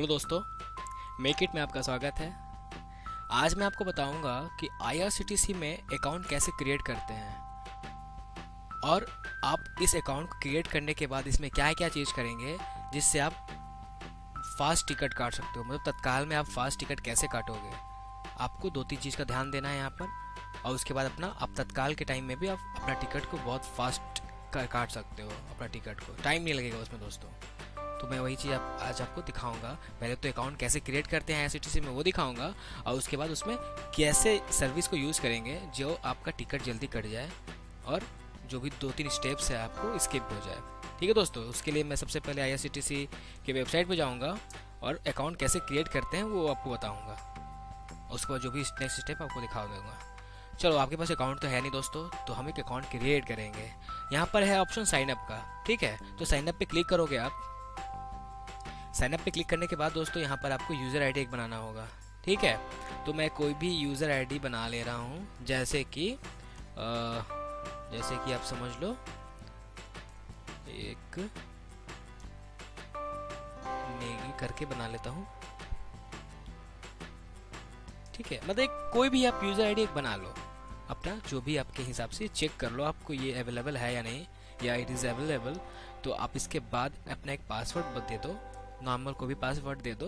Hello दोस्तों, make it में आपका स्वागत है। आज मैं आपको बताऊंगा कि आईआरसीटीसी में अकाउंट कैसे क्रिएट करते हैं और आप इस अकाउंट को क्रिएट करने के बाद इसमें क्या क्या चीज़ करेंगे जिससे आप फास्ट टिकट काट सकते हो। मतलब तत्काल में आप फास्ट टिकट कैसे काटोगे, आपको दो तीन चीज़ का ध्यान देना है यहाँ पर। और उसके बाद आप तत्काल के टाइम में भी आप अपना टिकट को बहुत फास्ट काट सकते हो। अपना टिकट को टाइम नहीं लगेगा उसमें दोस्तों। तो मैं वही चीज़ आज आपको दिखाऊंगा। पहले तो अकाउंट कैसे क्रिएट करते हैं आईआरसीटीसी में वो दिखाऊंगा, और उसके बाद उसमें कैसे सर्विस को यूज़ करेंगे जो आपका टिकट जल्दी कट जाए और जो भी दो तीन स्टेप्स है आपको स्किप हो जाए। ठीक है दोस्तों, उसके लिए मैं सबसे पहले आईआरसीटीसी के वेबसाइट पर जाऊँगा और अकाउंट कैसे क्रिएट करते हैं वो आपको बताऊँगा। उसके बाद जो भी नेक्स्ट स्टेप आपको दिखा दूँगा। चलो, आपके पास अकाउंट तो है नहीं दोस्तों, तो हम एक अकाउंट क्रिएट करेंगे। यहाँ पर है ऑप्शन साइन अप का। ठीक है, तो साइन अप पे क्लिक करोगे आप। साइन अप पे क्लिक करने के बाद दोस्तों यहाँ पर आपको यूज़र आईडी एक बनाना होगा। ठीक है, तो मैं कोई भी यूज़र आईडी बना ले रहा हूँ, जैसे कि आप समझ लो एक नेगी करके बना लेता हूँ। ठीक है, मतलब एक कोई भी आप यूज़र आईडी एक बना लो अपना, जो भी आपके हिसाब से चेक कर लो आपको ये अवेलेबल है या नहीं, या इट इज़ अवेलेबल। तो आप इसके बाद अपना एक पासवर्ड दे दो, नॉर्मल को भी पासवर्ड दे दो।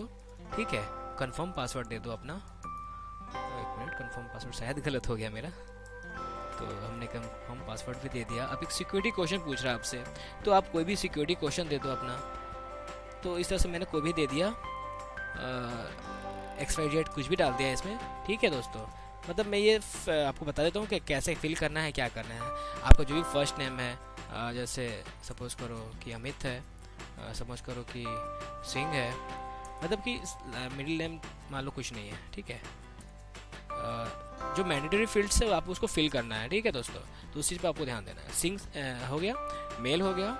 ठीक है, कंफर्म पासवर्ड दे दो अपना। एक मिनट, कंफर्म पासवर्ड शायद गलत हो गया मेरा, तो हमने कंफर्म पासवर्ड भी दे दिया। अब एक सिक्योरिटी क्वेश्चन पूछ रहा है आपसे, तो आप कोई भी सिक्योरिटी क्वेश्चन दे दो अपना। तो इस तरह से मैंने कोई भी दे दिया, XYZ कुछ भी डाल दिया इसमें। ठीक है दोस्तों, मतलब मैं ये आपको बता देता हूँ कि कैसे फिल करना है, क्या करना है। आपका जो भी फर्स्ट नेम है, जैसे सपोज करो कि अमित है, समझ करो कि सिंह है, मतलब कि मिडिल नेम मान लो कुछ नहीं है। ठीक है, जो मैंडेटरी फील्ड्स है आपको उसको फिल करना है। ठीक है दोस्तों, तो उस चीज़ पे आपको ध्यान देना है। सिंह हो गया, मेल हो गया,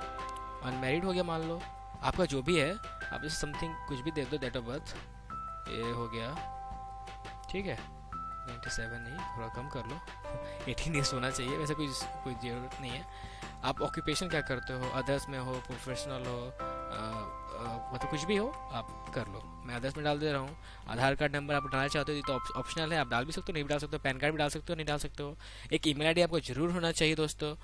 अनमैरिड हो गया, मान लो आपका जो भी है। आप जैसे समथिंग कुछ भी दे दो, डेट ऑफ बर्थ ये हो गया। ठीक है, 97 नहीं, थोड़ा कम कर लो 18 ईयर्स होना चाहिए, वैसे कोई ज़रूरत नहीं है। आप ऑक्यूपेशन क्या करते हो, अदर्स में हो, प्रोफेशनल हो, मतलब कुछ भी हो आप कर लो। मैं अदर्स में डाल दे रहा हूँ। आधार कार्ड नंबर आप डालना चाहते हो तो ऑप्शनल है, आप डाल भी सकते हो, नहीं भी डाल सकते हो। पैन कार्ड भी डाल सकते हो, नहीं डाल सकते हो। एक ईमेल आईडी आपको जरूर होना चाहिए दोस्तों।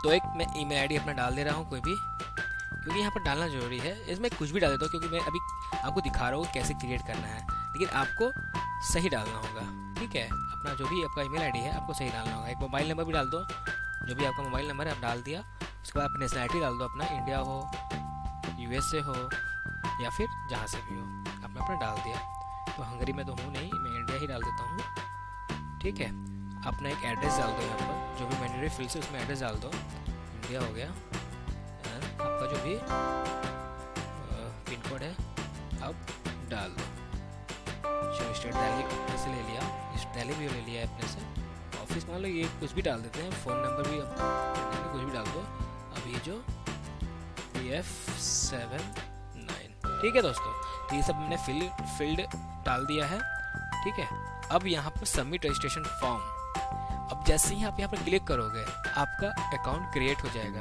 तो एक मैं ईमेल आईडी अपना डाल दे रहा हूँ कोई भी, क्योंकि यहाँ पर डालना जरूरी है। इसमें कुछ भी डाल देता हूँ क्योंकि मैं अभी आपको दिखा रहा हूँ कैसे क्रिएट करना है, लेकिन आपको सही डालना होगा। ठीक है, अपना जो भी आपका ईमेल आईडी है आपको सही डालना होगा। एक मोबाइल नंबर भी डाल दो, जो भी आपका मोबाइल नंबर है आप डाल दिया। उसके बाद अपनी नेशनलिटी डाल दो, अपना इंडिया हो, USA हो, या फिर जहाँ से भी हो आपने अपना डाल दिया। तो हंगरी में तो हूँ नहीं, मैं इंडिया ही डाल देता हूँ। ठीक है, अपना एक एड्रेस डाल दो यहाँ पर, जो भी मैंडेटरी फील्ड से उसमें एड्रेस डाल दो। इंडिया हो गया, आपका जो भी पिन कोड है अब डाल दो। चलो, स्टेट दिल्ली से ले लिया, दिल्ली भी ले लिया है अपने से। ऑफिस मान लो ये कुछ भी डाल देते हैं, फ़ोन नंबर भी कुछ भी डाल दो। अब ये जो PF79। ठीक है दोस्तों, तो ये सब मैंने फील्ड डाल दिया है। ठीक है, अब यहाँ पर सबमिट रजिस्ट्रेशन फॉर्म। अब जैसे ही आप यहाँ पर क्लिक करोगे आपका अकाउंट क्रिएट हो जाएगा।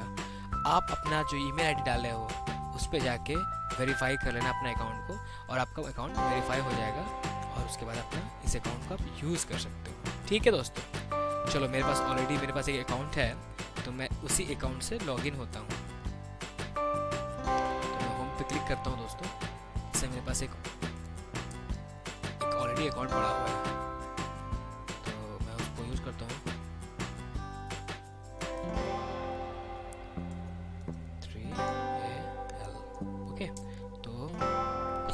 आप अपना जो ईमेल आईडी डाले हो उस पर जाके वेरीफाई कर लेना अपना अकाउंट को, और आपका अकाउंट वेरीफाई हो जाएगा, और उसके बाद अपना इस अकाउंट को आप यूज़ कर सकते हो। ठीक है दोस्तों, चलो मेरे पास एक अकाउंट है, तो मैं उसी अकाउंट से लॉगिन होता हूँ। तो मैं होम पे क्लिक करता हूँ दोस्तों। इससे मेरे पास एक ऑलरेडी अकाउंट पड़ा हुआ है, तो मैं उसको यूज़ करता हूँ। 3AL। ओके, तो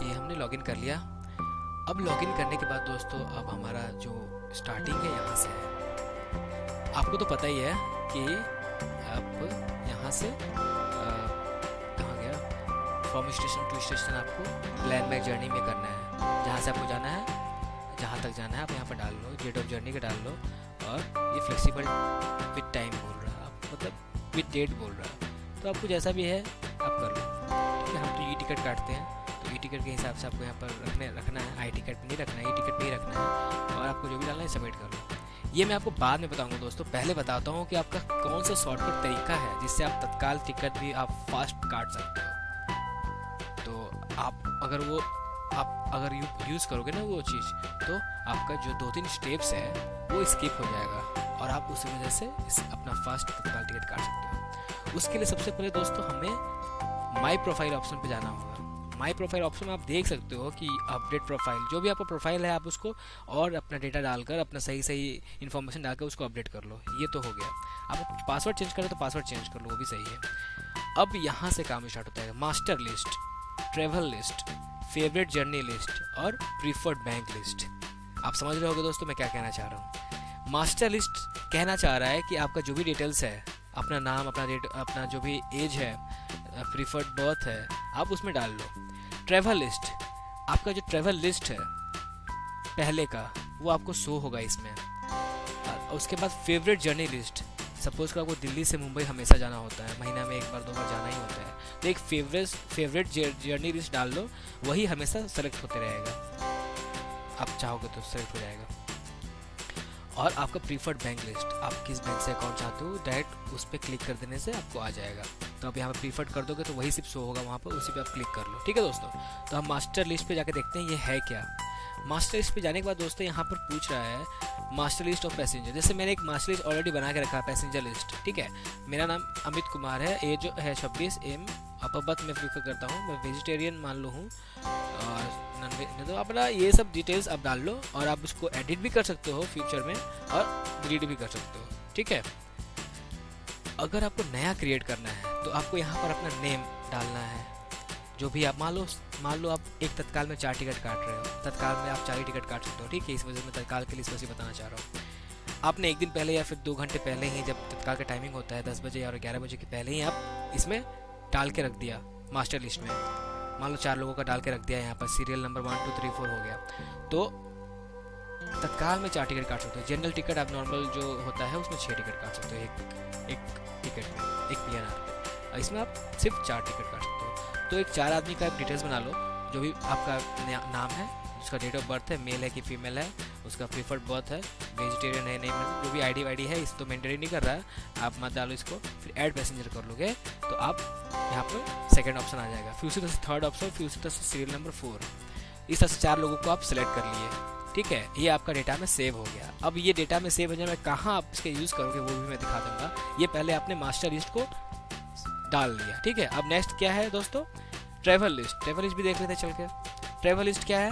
ये हमने लॉगिन कर लिया। अब लॉगिन करने के बाद दोस्तों अब हमारा जो स्टार्टिंग है यहाँ से है। आपको तो पता ही है कि आप यहाँ से कहाँ गया, फ्रॉम स्टेशन टू स्टेशन आपको प्लान बाय जर्नी में करना है। जहाँ से आपको जाना है, जहाँ तक जाना है आप यहाँ पर डाल लो, डेट ऑफ जर्नी का डाल लो। और ये फ्लेक्सिबल विद टाइम बोल रहा है, मतलब विद डेट बोल रहा है, तो आपको जैसा भी है आप कर लो। ठीक है, हम तो ई टिकट काटते हैं, तो ई टिकट के हिसाब से आपको यहाँ पर रखना है। आई टिकट नहीं रखना है, ई टिकट पे ही रखना है, और आपको जो भी डालना है सबमिट कर लो। ये मैं आपको बाद में बताऊंगा दोस्तों। पहले बताता हूँ कि आपका कौन सा शॉर्टकट तरीका है जिससे आप तत्काल टिकट भी आप फास्ट काट सकते हो। तो आप अगर यूज़ करोगे ना वो चीज़, तो आपका जो 2-3 स्टेप्स है वो स्किप हो जाएगा और आप उसी वजह से अपना फास्ट तत्काल टिकट काट सकते हो। उसके लिए सबसे पहले दोस्तों हमें माई प्रोफाइल ऑप्शन पे जाना होगा। माई प्रोफाइल ऑप्शन में आप देख सकते हो कि अपडेट प्रोफाइल, जो भी आपका प्रोफाइल है आप उसको और अपना डेटा डालकर, अपना सही इन्फॉर्मेशन डालकर उसको अपडेट कर लो। ये तो हो गया। आप पासवर्ड चेंज करो तो पासवर्ड चेंज कर लो, वो भी सही है। अब यहाँ से काम स्टार्ट होता है। Master list, travel list, favourite journey list और प्रीफर्ड बैंक लिस्ट। आप समझ रहे होगे दोस्तों मैं क्या कहना चाह रहा हूँ। मास्टर लिस्ट कहना चाह रहा है कि आपका जो भी डिटेल्स है, अपना नाम, अपना डेट, अपना जो भी एज है, प्रीफर्ड बर्थ है, आप उसमें डाल लो। ट्रैवल लिस्ट, आपका जो ट्रैवल लिस्ट है पहले का वो आपको शो होगा इसमें। उसके बाद फेवरेट जर्नी लिस्ट, सपोज को आपको दिल्ली से मुंबई हमेशा जाना होता है, महीना में 1 बार 2 बार जाना ही होता है, तो एक फेवरेट जर्नी लिस्ट डाल दो, वही हमेशा सेलेक्ट होते रहेगा। आप चाहोगे तो सेलेक्ट हो जाएगा। और आपका प्रीफर्ड बैंक लिस्ट, आप किस बैंक से अकाउंट चाहते हो, डायरेक्ट उस पर क्लिक कर देने से आपको आ जाएगा। तो आप यहाँ पर प्रीफर्ड कर दोगे तो वही सिर्फ शो होगा वहाँ पर, उसी पे आप क्लिक कर लो। ठीक है दोस्तों, तो हम मास्टर लिस्ट पे जाके देखते हैं ये है क्या। मास्टर लिस्ट पे जाने के बाद दोस्तों यहाँ पर पूछ रहा है मास्टर लिस्ट ऑफ पैसेंजर। जैसे मैंने एक मास्टर लिस्ट ऑलरेडी बना के रखा है, पैसेंजर लिस्ट। ठीक है, मेरा नाम अमित कुमार है, एज जो है 26, एम अपर बर्थ मैं प्रीफर करता हूँ, मैं वेजिटेरियन मान लो हूँ, और नॉन वेज। तो अपना ये सब डिटेल्स आप डाल लो और आप उसको एडिट भी कर सकते हो फ्यूचर में और डिलीट भी कर सकते हो। ठीक है, अगर आपको नया क्रिएट करना है तो आपको यहाँ पर अपना नेम डालना है। जो भी आप मान लो आप एक तत्काल में 4 टिकट काट रहे हो, तत्काल में आप 4 ही टिकट काट सकते हो। ठीक है, इस वजह से मैं तत्काल के लिए इस वजह से बताना चाह रहा हूँ। आपने एक दिन पहले या फिर 2 घंटे पहले ही, जब तत्काल का टाइमिंग होता है 10 बजे और 11 बजे के पहले ही आप इसमें डाल के रख दिया मास्टर लिस्ट में। मान लो 4 लोगों का डाल के रख दिया, यहाँ पर सीरियल नंबर 1 2 3 4 हो गया, तो तत्काल में 4 टिकट काट सकते हो। जनरल टिकट आप नॉर्मल जो होता है उसमें 6 टिकट काट सकते हो, एक टिकट में, एक PNR। इसमें आप सिर्फ 4 टिकट काट सकते हो। तो एक 4 आदमी का डिटेल्स बना लो, जो भी आपका नाम है, उसका डेट ऑफ बर्थ है, मेल है कि फीमेल है, उसका प्रीफर्ड बर्थ है, वेजिटेरियन है नहीं, जो भी आईडी है इस तो मेंटेन नहीं कर रहा है, आप मत डालो इसको। फिर ऐड पैसेंजर कर लोगे तो आप यहाँ पर सेकंड ऑप्शन आ जाएगा, फिर उसी तरह से थर्ड ऑप्शन, फिर उसी तरह से सीरियल नंबर 4। इस तरह से 4 लोगों को आप सेलेक्ट कर लिए। ठीक है, ये आपका डेटा में सेव हो गया। अब ये डेटा में सेव हो जाए, मैं कहाँ आप इसके यूज़ करोगे वो भी मैं दिखा दूंगा। ये पहले आपने मास्टर लिस्ट को डाल लिया। ठीक है, अब नेक्स्ट क्या है दोस्तों, ट्रैवल लिस्ट। ट्रैवल लिस्ट भी देख लेते हैं चल के। ट्रैवल लिस्ट क्या है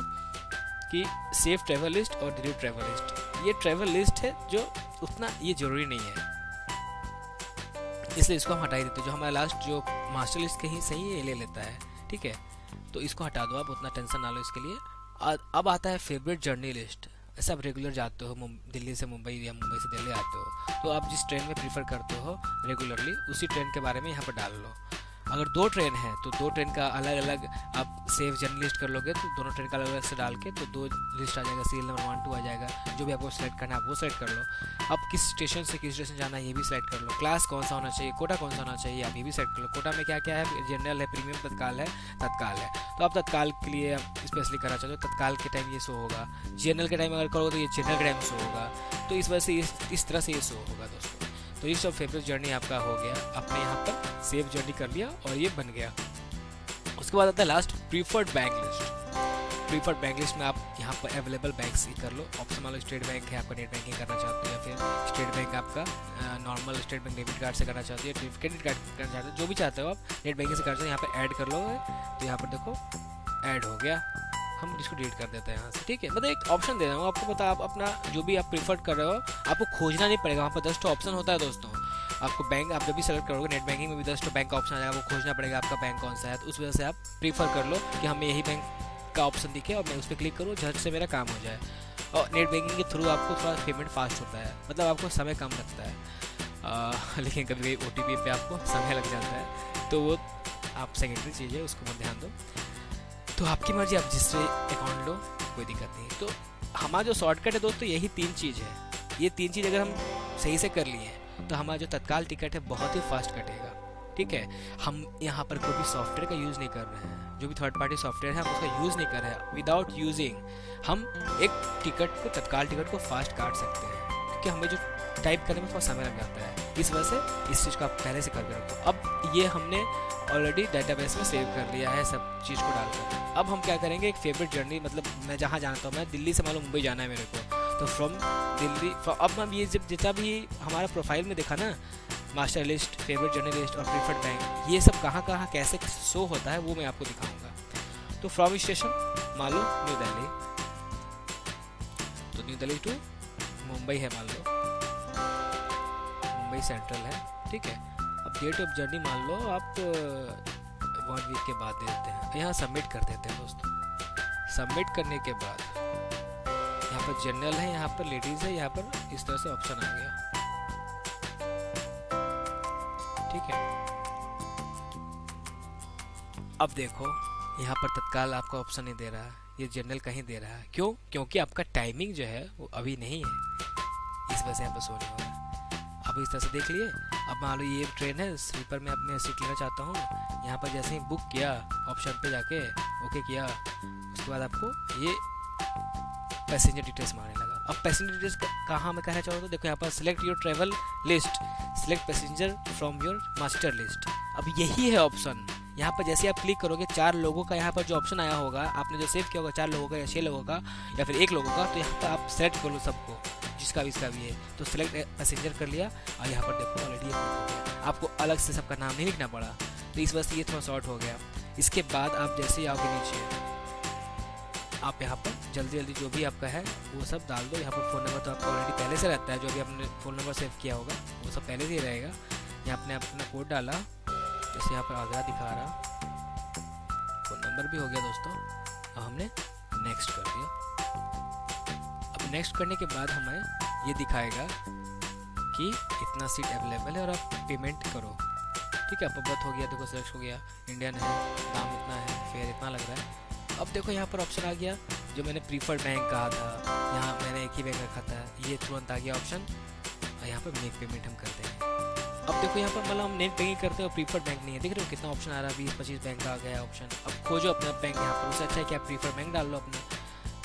कि सेव ट्रैवल लिस्ट और डिलीट ट्रैवल लिस्ट। ये ट्रैवल लिस्ट है जो उतना ये जरूरी नहीं है, इसलिए इसको हम हटा ही देते हैं। जो हमारा लास्ट जो मास्टर लिस्ट कहीं सही है ले लेता है। ठीक है, तो इसको हटा दो, आप उतना टेंशन ना लो इसके लिए। अब आता है फेवरेट जर्नी लिस्ट। ऐसे आप रेगुलर जाते हो दिल्ली से मुंबई या मुंबई से दिल्ली आते हो, तो आप जिस ट्रेन में प्रीफर करते हो रेगुलरली, उसी ट्रेन के बारे में यहाँ पर डाल लो। अगर 2 ट्रेन है तो 2 ट्रेन का अलग अलग आप सेव जर्नी लिस्ट कर लोगे, तो दोनों ट्रेन का अलग अलग से डाल के तो 2 लिस्ट आ जाएगा, सीरियल नंबर 1 2 आ जाएगा। जो भी आपको सेलेक्ट करना है आप वो सेलेक्ट कर लो। अब किस स्टेशन से किस स्टेशन जाना है ये भी सेलेक्ट कर लो। क्लास कौन सा होना चाहिए, कोटा कौन सा होना चाहिए, आप ये भी सेलेक्ट कर लो। कोटा में क्या क्या है, जनरल है, प्रीमियम, तत्काल है, तत्काल है। तो आप तत्काल के लिए आप स्पेशली करना चाहते हो, तत्काल के टाइम ये शो होगा। जनरल के टाइम अगर करोगे तो ये जनरल के टाइम शो होगा। तो इस वजह से इस तरह से ये शो होगा दोस्तों। तो ये सब फेवरेट जर्नी आपका हो गया, आपने यहाँ पर सेव जर्नी कर लिया और ये बन गया। उसके बाद आता है last preferred bank list. Preferred bank list में आप यहाँ पर अवेलेबल बैंक्स ही कर लो। ऑप्शन मान लो स्टेट बैंक है, आपका नेट बैंकिंग करना चाहते हो, या फिर स्टेट बैंक आपका normal state bank debit card से करना चाहते हो, या क्रेडिट कार्ड करना चाहते हो, जो भी चाहते हो आप नेट बैंकिंग से कर सकते हो। यहाँ पर ऐड कर लो, तो यहाँ पर देखो ऐड हो गया। हम इसको डिलीट कर देते हैं यहाँ से। ठीक है, मतलब एक ऑप्शन दे रहा हूँ आपको, पता आप अपना जो भी आप प्रीफर कर रहे हो आपको खोजना नहीं पड़ेगा। वहाँ पर 10 ऑप्शन होता है दोस्तों। आपको बैंक आप जब भी सेलेक्ट करोगे नेट बैंकिंग में भी 10 बैंक का ऑप्शन आ जाएगा, वो खोजना पड़ेगा आपका बैंक कौन सा है। तो उस वजह से आप प्रीफर कर लो कि हमें यही बैंक का ऑप्शन दिखे और मैं उस पर क्लिक करूँ, झट से मेरा काम हो जाए। और नेट बैंकिंग के थ्रू आपको थोड़ा पेमेंट फास्ट होता है, मतलब आपको समय कम लगता है। लेकिन कभी OTP पे आपको समय लग जाता है, तो वो आप सेकेंडरी चीज़ है, उसको मत ध्यान दो। तो आपकी मर्जी, आप जिससे अकाउंट लो कोई दिक्कत नहीं। तो हमारा जो शॉर्टकट है दोस्तों यही 3 चीज़ है। ये 3 चीज़ अगर हम सही से कर लिए तो हमारा जो तत्काल टिकट है बहुत ही फास्ट कटेगा। ठीक है, हम यहाँ पर कोई भी सॉफ्टवेयर का यूज़ नहीं कर रहे हैं, जो भी थर्ड पार्टी सॉफ्टवेयर है हम उसका यूज़ नहीं कर रहे हैं। विदाउट यूजिंग हम एक टिकट को, तत्काल टिकट को फास्ट काट सकते हैं, क्योंकि हमें जो टाइप करने में थोड़ा समय लग जाता है, इस वजह से इस चीज़ को आप पहले से करके रखो। अब ये हमने ऑलरेडी डेटाबेस में सेव कर लिया है सब चीज़ को डालकर। अब हम क्या करेंगे, एक फेवरेट जर्नी, मतलब मैं जहाँ जानता हूँ, मैं दिल्ली से मान लो मुंबई जाना है मेरे को, तो फ्रॉम दिल्ली अब हम ये जब जितना भी हमारा प्रोफाइल में देखा ना, master list, favourite journey list और प्रीफर्ड बैंक, ये सब कहाँ कहाँ कैसे शो होता है वो मैं आपको दिखाऊंगा। तो फ्रॉम स्टेशन मान लो न्यू दिल्ली, तो न्यू दिल्ली टू मुंबई है, मान लो मुंबई सेंट्रल है, ठीक है। अब डेट ऑफ जर्नी मान लो आप 1 वीक के बाद दे देते हैं, यहाँ सबमिट कर देते हैं दोस्तों। सबमिट करने के बाद यहाँ पर जनरल है, यहाँ पर लेडीज़ है, यहाँ पर इस तरह से ऑप्शन आ गया, ठीक है। अब देखो यहाँ पर तत्काल आपका ऑप्शन नहीं दे रहा, ये जनरल कहीं दे रहा है, क्यों? क्योंकि आपका टाइमिंग जो है वो अभी नहीं है, इस वजह से यहाँ पर शो नहीं हो रहा है। आप इस तरह से देख लिए। अब मान लो ये ट्रेन है, स्लीपर में अब मैं सीट लेना चाहता हूँ, यहाँ पर जैसे ही बुक किया, ऑप्शन पे जाके ओके किया, उसके बाद आपको ये पैसेंजर डिटेल्स मांगने लगा। अब पैसेंजर डिटेल्स कहाँ मैं कहना चाहूँ, तो देखो यहाँ पर select your travel list, select passenger from your master list. अब यही है ऑप्शन, यहाँ पर जैसे आप क्लिक करोगे 4 लोगों का यहाँ पर जो ऑप्शन आया होगा, आपने जो सेव किया होगा 4 लोगों का या 6 लोगों का या फिर 1 लोगों का, तो यहाँ पर आप सेलेक्ट कर लो सबको, जिसका भी इसका भी है, तो सिलेक्ट पैसेंजर कर लिया। और यहाँ पर देखो ऑलरेडी आपको अलग से सबका नाम नहीं लिखना पड़ा, तो इस वजह से ये थोड़ा शॉर्ट हो गया। इसके बाद आप जैसे ही आओगे नीचे, आप यहाँ पर जल्दी जल्दी जो भी आपका है वो सब डाल दो। यहाँ पर फ़ोन नंबर तो आपका ऑलरेडी पहले से रहता है, जो भी आपने फ़ोन नंबर सेव किया होगा वो सब पहले से ही रहेगा। यहाँ आपने अपना कोड डाला, जैसे यहाँ पर आगरा दिखा रहा, फ़ोन नंबर भी हो गया दोस्तों। अब हमने नेक्स्ट कर दिया। अब नेक्स्ट करने के बाद हमें ये दिखाएगा कि इतना सीट अवेलेबल है और आप पेमेंट करो, ठीक है। अब हो गया, देखो सेलेक्ट हो गया, इंडियन है, दाम इतना है, फेयर इतना लग रहा है। अब देखो यहाँ पर ऑप्शन आ गया, जो मैंने प्रीफर्ड बैंक कहा था, यहाँ मैंने एक ही बैंक रखा था, ये तुरंत आ गया ऑप्शन, और यहाँ पर मेक पेमेंट हम करते हैं। अब देखो यहाँ पर मतलब हम नेट बैंकिंग करते हैं और प्रीफर्ड बैंक नहीं है, देख रहे हो कितना ऑप्शन आ रहा है, 20-25 बैंक का आ गया ऑप्शन। अब खोजो अपना बैंक यहाँ पर, उससे अच्छा है कि आप प्रीफर्ड बैंक डाल लो अपना।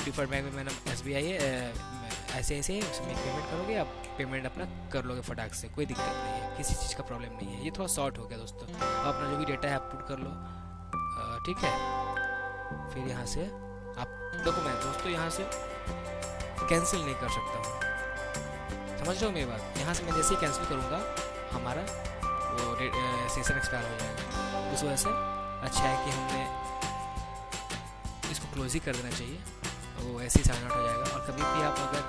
प्रीफर्ड बैंक में मैंने SBI है, ऐसे ऐसे उसमें पेमेंट करोगे, आप पेमेंट अपना कर लोगे फटाक से, कोई दिक्कत नहीं है, किसी चीज़ का प्रॉब्लम नहीं है। ये थोड़ा शॉर्ट हो गया दोस्तों। अपना जो भी डेटा है आप पुट कर लो, ठीक है। फिर यहाँ से आप देखो, मैं दोस्तों यहाँ से कैंसिल नहीं कर सकता हूँ, समझ रहे हो मेरी बात। यहाँ से मैं जैसे ही कैंसिल करूँगा हमारा वो सेशन एक्सपायर हो जाएगा। उस वजह से अच्छा है कि हमने इसको क्लोज ही कर देना चाहिए, वो ऐसे ही साइन आउट हो जाएगा। और कभी भी आप अगर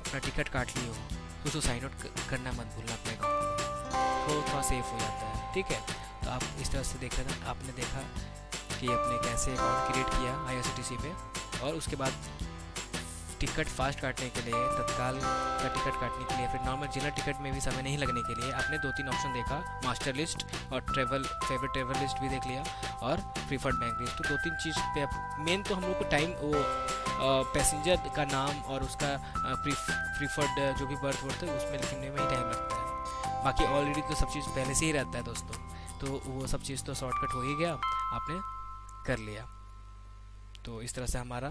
अपना टिकट काट लिए हो तो उसको साइन आउट करना मत भूलना अपने अकाउंट को, तो थोड़ा सेफ हो जाता है, ठीक है। तो आप इस तरह से देख रहे थे, आपने देखा कि आपने कैसे अकाउंट क्रिएट किया IRCTC पे, और उसके बाद टिकट फास्ट काटने के लिए, तत्काल का टिकट काटने के लिए, फिर नॉर्मल जनरल टिकट में भी समय नहीं लगने के लिए आपने 2-3 ऑप्शन देखा, मास्टर लिस्ट और फेवरेट ट्रेवल लिस्ट भी देख लिया, और प्रीफर्ड बैंक लिस्ट। तो 2-3 चीज़ पे मेन तो हम लोग को टाइम, वो पैसेंजर का नाम और उसका प्रीफर्ड जो भी बर्थ वर्थ है उसमें लिखने में ही टाइम लगता है। बाकी ऑलरेडी तो सब चीज़ पहले से ही रहता है दोस्तों, तो वो सब चीज़ तो शॉर्टकट हो ही गया, आपने कर लिया। तो इस तरह से हमारा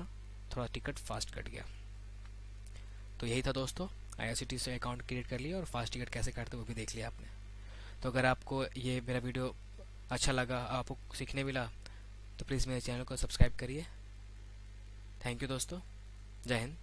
थोड़ा टिकट फास्ट कट गया। तो यही था दोस्तों, IRCTC से अकाउंट क्रिएट कर लिया और फास्ट टिकट कैसे काटते वो भी देख लिया आपने। तो अगर आपको ये मेरा वीडियो अच्छा लगा, आपको सीखने मिला, तो प्लीज़ मेरे चैनल को सब्सक्राइब करिए। थैंक यू दोस्तों, जय हिंद।